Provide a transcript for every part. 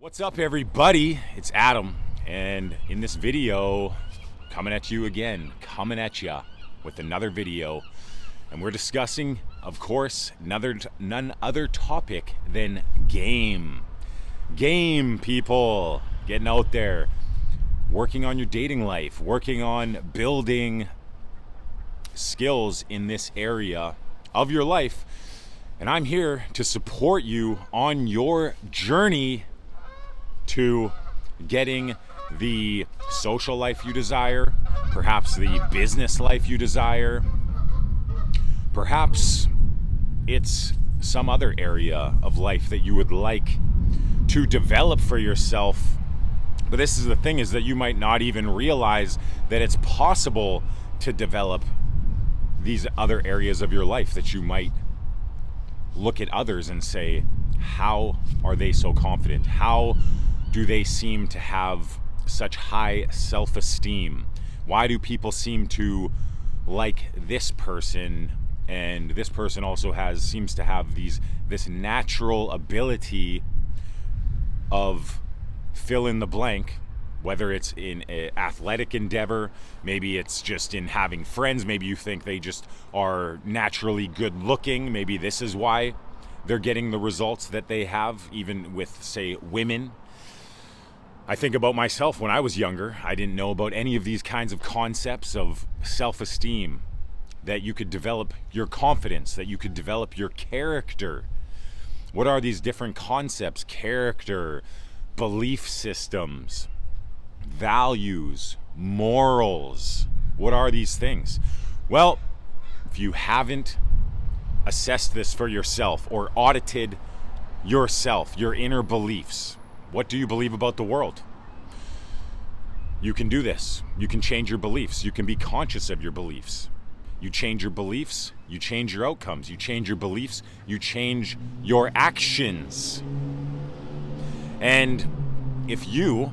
What's up, everybody? It's Adam, and in this video, coming at you with another video, and we're discussing, of course, none other topic than game. Game, people, getting out there, working on your dating life, working on building skills in this area of your life, and I'm here to support you on your journey to getting the social life you desire, perhaps the business life you desire, perhaps it's some other area of life that you would like to develop for yourself. But this is the thing, is that you might not even realize that it's possible to develop these other areas of your life, that you might look at others and say, how are they so confident? How do they seem to have such high self-esteem? Why do people seem to like this person, and this person also seems to have this natural ability of fill in the blank, whether it's in an athletic endeavor, maybe it's just in having friends, maybe you think they just are naturally good looking, maybe this is why they're getting the results that they have, even with, say, women. I think about myself when I was younger. I didn't know about any of these kinds of concepts of self-esteem, that you could develop your confidence, that you could develop your character. What are these different concepts? Character, belief systems, values, morals. What are these things? Well, if you haven't assessed this for yourself or audited yourself, your inner beliefs, what do you believe about the world? You can do this. You can change your beliefs. You can be conscious of your beliefs. You change your beliefs, you change your outcomes. You change your beliefs, you change your actions. And if you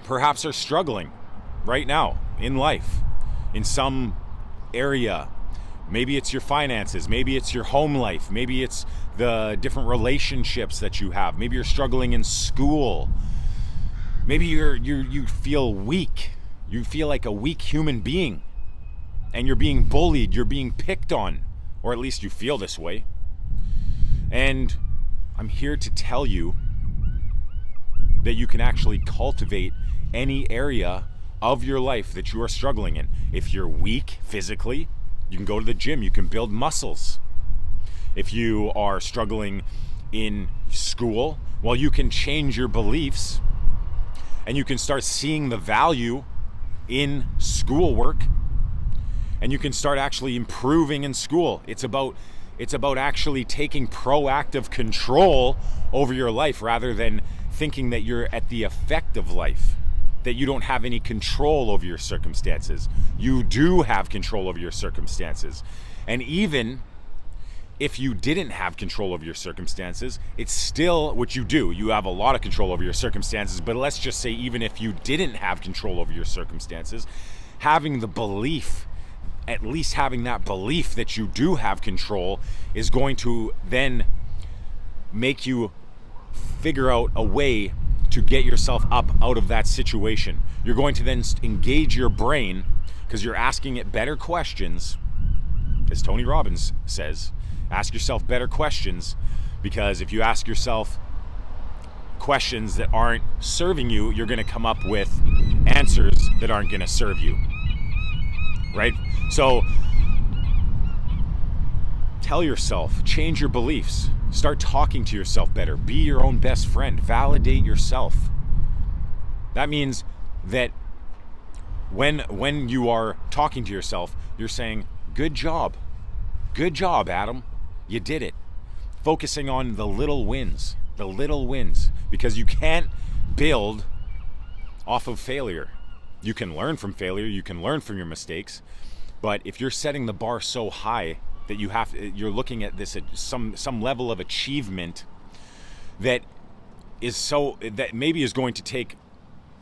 perhaps are struggling right now in life, in some area, maybe it's your finances, maybe it's your home life, maybe it's the different relationships that you have, maybe you're struggling in school, maybe you feel weak, you feel like a weak human being, and you're being bullied, you're being picked on, or at least you feel this way. And I'm here to tell you that you can actually cultivate any area of your life that you are struggling in. If you're weak physically, you can go to the gym, you can build muscles. If you are struggling in school, well, you can change your beliefs and you can start seeing the value in schoolwork, and you can start actually improving in school. It's about actually taking proactive control over your life, rather than thinking that you're at the effect of life, that you don't have any control over your circumstances. You do have control over your circumstances. And even if you didn't have control over your circumstances, it's still what you do. You have a lot of control over your circumstances, but let's just say even if you didn't have control over your circumstances, having the belief, at least having that belief that you do have control, is going to then make you figure out a way to get yourself up out of that situation. You're going to then engage your brain, because you're asking it better questions. As Tony Robbins says, ask yourself better questions, because if you ask yourself questions that aren't serving you, you're going to come up with answers that aren't going to serve you. Right? So tell yourself, change your beliefs, start talking to yourself better, be your own best friend, validate yourself. That means that when you are talking to yourself, you're saying, good job, Adam, you did it. Focusing on the little wins, because you can't build off of failure. You can learn from failure, you can learn from your mistakes, but if you're setting the bar so high that you're looking at this at some level of achievement that maybe is going to take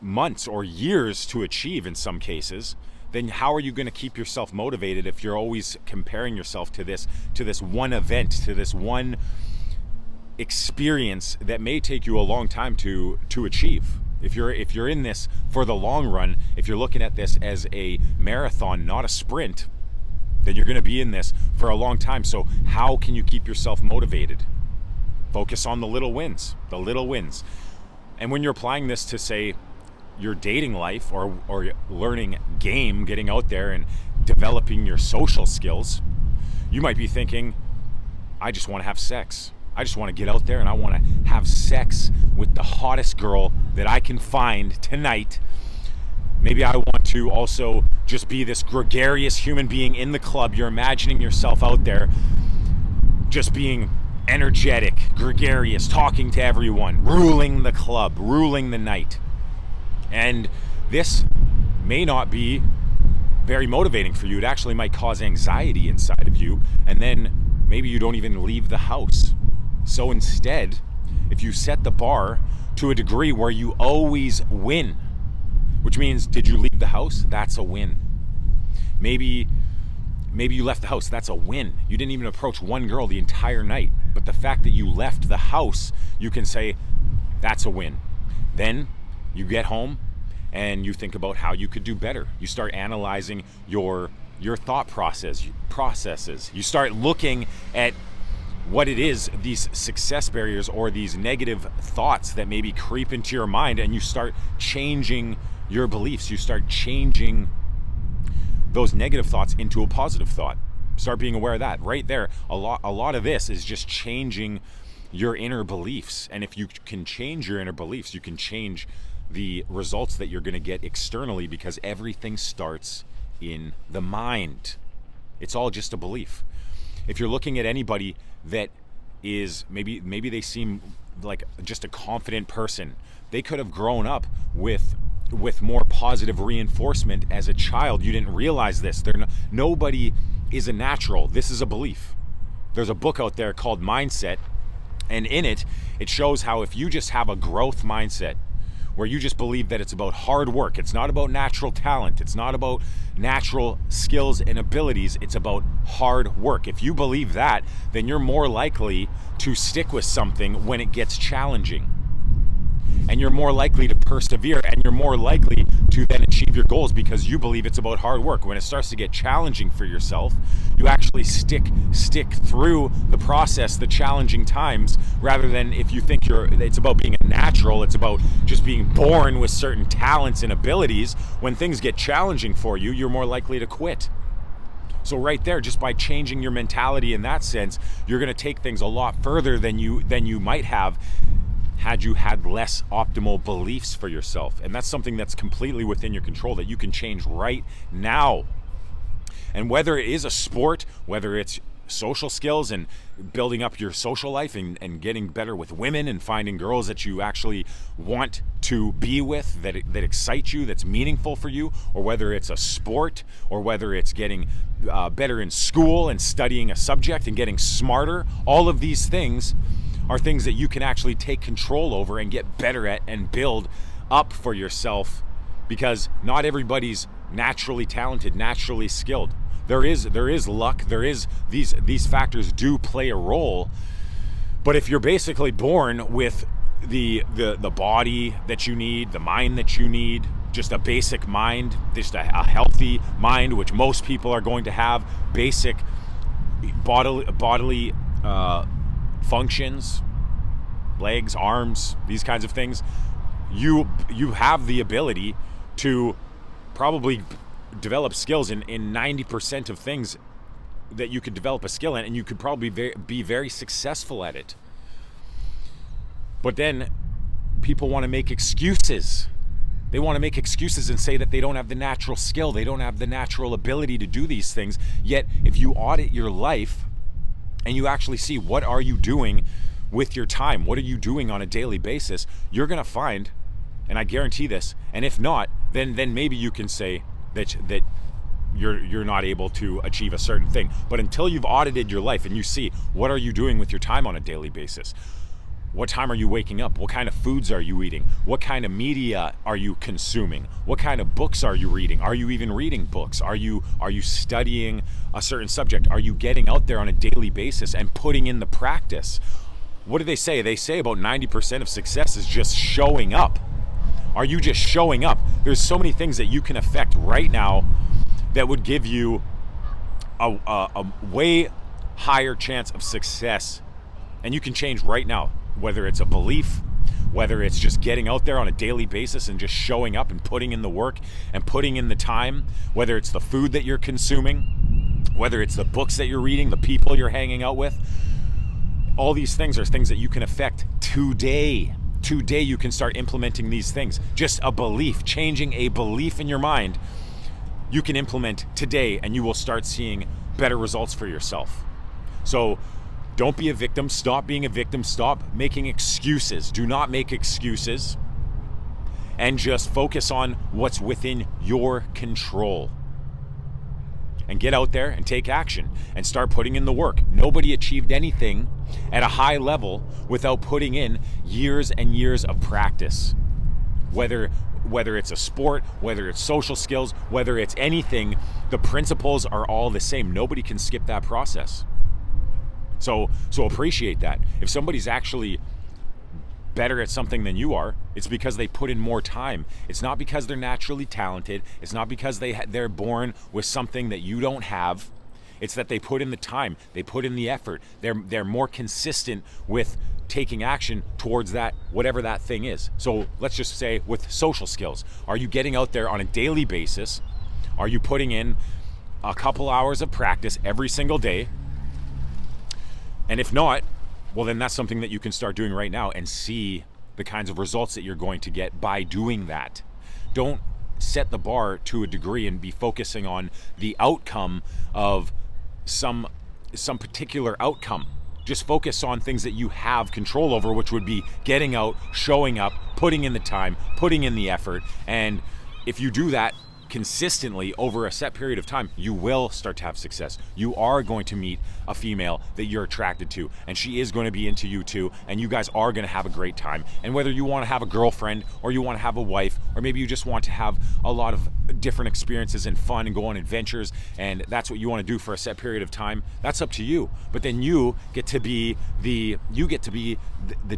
months or years to achieve in some cases, then how are you going to keep yourself motivated if you're always comparing yourself to this one event, to this one experience that may take you a long time to achieve. If you're in this for the long run, if you're looking at this as a marathon, not a sprint, then you're going to be in this for a long time. So how can you keep yourself motivated? Focus on the little wins, the little wins. And when you're applying this to, say, your dating life or learning game, getting out there and developing your social skills, you might be thinking, I just want to have sex. I just want to get out there and I want to have sex with the hottest girl that I can find tonight. Maybe I want to also just be this gregarious human being in the club. You're imagining yourself out there just being energetic, gregarious, talking to everyone, ruling the club, ruling the night. And this may not be very motivating for you. It actually might cause anxiety inside of you, and then maybe you don't even leave the house. So instead, if you set the bar to a degree where you always win, which means, did you leave the house? That's a win. Maybe you left the house. That's a win. You didn't even approach one girl the entire night. But the fact that you left the house, you can say, that's a win. Then you get home and you think about how you could do better. You start analyzing your thought processes. You start looking at what it is, these success barriers or these negative thoughts that maybe creep into your mind, and you start changing your beliefs. You start changing those negative thoughts into a positive thought. Start being aware of that. Right there, a lot of this is just changing your inner beliefs. And if you can change your inner beliefs, you can change the results that you're going to get externally, because everything starts in the mind. It's all just a belief. If you're looking at anybody that is maybe they seem like just a confident person, they could have grown up with more positive reinforcement as a child. You didn't realize this. Nobody is a natural. This is a belief. There's a book out there called Mindset, and in it shows how if you just have a growth mindset where you just believe that it's about hard work, it's not about natural talent, it's not about natural skills and abilities, it's about hard work. If you believe that, then you're more likely to stick with something when it gets challenging. And you're more likely to persevere, and you're more likely to then achieve your goals because you believe it's about hard work. When it starts to get challenging for yourself, you actually stick through the process, the challenging times, rather than if you think it's about being a natural, it's about just being born with certain talents and abilities. When things get challenging for you, you're more likely to quit. So right there, just by changing your mentality in that sense, you're going to take things a lot further than you might have had you had less optimal beliefs for yourself. And that's something that's completely within your control, that you can change right now. And whether it is a sport, whether it's social skills and building up your social life and getting better with women and finding girls that you actually want to be with, that excite you, that's meaningful for you, or whether it's a sport, or whether it's getting better in school and studying a subject and getting smarter, all of these things are things that you can actually take control over and get better at and build up for yourself, because not everybody's naturally talented, naturally skilled. There is luck, there is these factors do play a role, but if you're basically born with the body that you need, the mind that you need, just a basic mind, just a healthy mind, which most people are going to have, basic bodily functions, legs, arms, these kinds of things, you have the ability to probably develop skills in 90% of things that you could develop a skill in, and you could probably be very successful at it. But then people want to make excuses. They want to make excuses and say that they don't have the natural skill, they don't have the natural ability to do these things. Yet if you audit your life and you actually see what are you doing with your time, what are you doing on a daily basis, you're going to find, and I guarantee this, and if not, then maybe you can say that you're not able to achieve a certain thing. But until you've audited your life and you see what are you doing with your time on a daily basis, what time are you waking up, what kind of foods are you eating, what kind of media are you consuming, what kind of books are you reading, are you even reading books, are you studying a certain subject, are you getting out there on a daily basis and putting in the practice, what do they say? They say about 90% of success is just showing up. Are you just showing up? There's so many things that you can affect right now that would give you a way higher chance of success. And you can change right now, whether it's a belief, whether it's just getting out there on a daily basis and just showing up and putting in the work and putting in the time, whether it's the food that you're consuming, whether it's the books that you're reading, the people you're hanging out with. All these things are things that you can affect today. Today you can start implementing these things. Just a belief, changing a belief in your mind, you can implement today, and you will start seeing better results for yourself. So don't be a victim. Stop being a victim. Stop making excuses. Do not make excuses, and just focus on what's within your control. And get out there and take action and start putting in the work. Nobody achieved anything at a high level without putting in years and years of practice. Whether it's a sport, whether it's social skills, whether it's anything, the principles are all the same. Nobody can skip that process. So appreciate that. If somebody's actually better at something than you are, it's because they put in more time. It's not because they're naturally talented. It's not because they're born with something that you don't have. It's that they put in the time. They put in the effort. They're more consistent with taking action towards that, whatever that thing is. So let's just say with social skills, are you getting out there on a daily basis? Are you putting in a couple hours of practice every single day? And if not, well, then that's something that you can start doing right now and see the kinds of results that you're going to get by doing that. Don't set the bar to a degree and be focusing on the outcome of some particular outcome. Just focus on things that you have control over, which would be getting out, showing up, putting in the time, putting in the effort. And if you do that consistently over a set period of time, you will start to have success. You are going to meet a female that you're attracted to, and she is going to be into you too, and you guys are going to have a great time. And whether you want to have a girlfriend, or you want to have a wife, or maybe you just want to have a lot of different experiences and fun and go on adventures, and that's what you want to do for a set period of time, that's up to you. But then you get to be the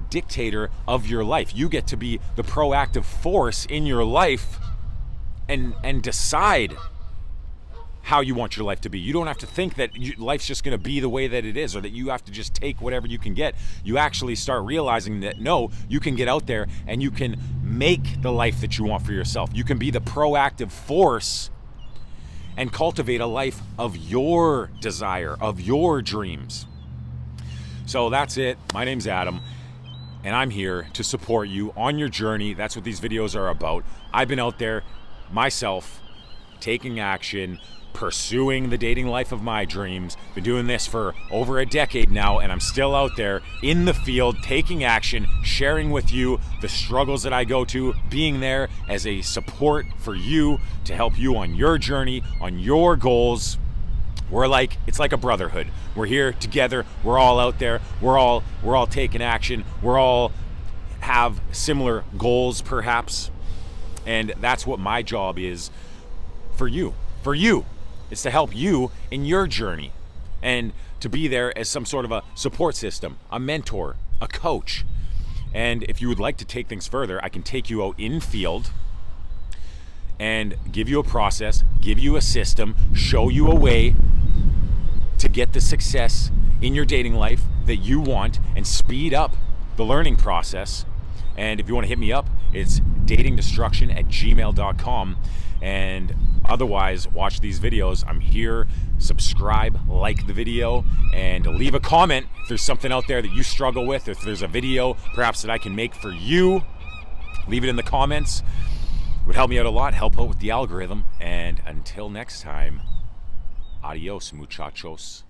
dictator of your life. You get to be the proactive force in your life and decide how you want your life to be. You don't have to think that life's just going to be the way that it is, or that you have to just take whatever you can get. You actually start realizing that no, you can get out there and you can make the life that you want for yourself. You can be the proactive force and cultivate a life of your desire, of your dreams. So that's it. My name's Adam, and I'm here to support you on your journey. That's what these videos are about. I've been out there myself, taking action, pursuing the dating life of my dreams. Been doing this for over a decade now, and I'm still out there in the field, taking action, sharing with you the struggles that I go to, being there as a support for you to help you on your journey, on your goals. It's like a brotherhood. We're here together. We're all out there. We're all taking action. We're all have similar goals, perhaps. And that's what my job is for you. It's to help you in your journey and to be there as some sort of a support system, a mentor, a coach. And if you would like to take things further, I can take you out in field and give you a process, give you a system, show you a way to get the success in your dating life that you want and speed up the learning process. And if you want to hit me up, it's datingdestruction@gmail.com. And otherwise, watch these videos. I'm here. Subscribe, like the video, and leave a comment if there's something out there that you struggle with, if there's a video perhaps that I can make for you. Leave it in the comments. It would help me out a lot, help out with the algorithm. And until next time, adios, muchachos.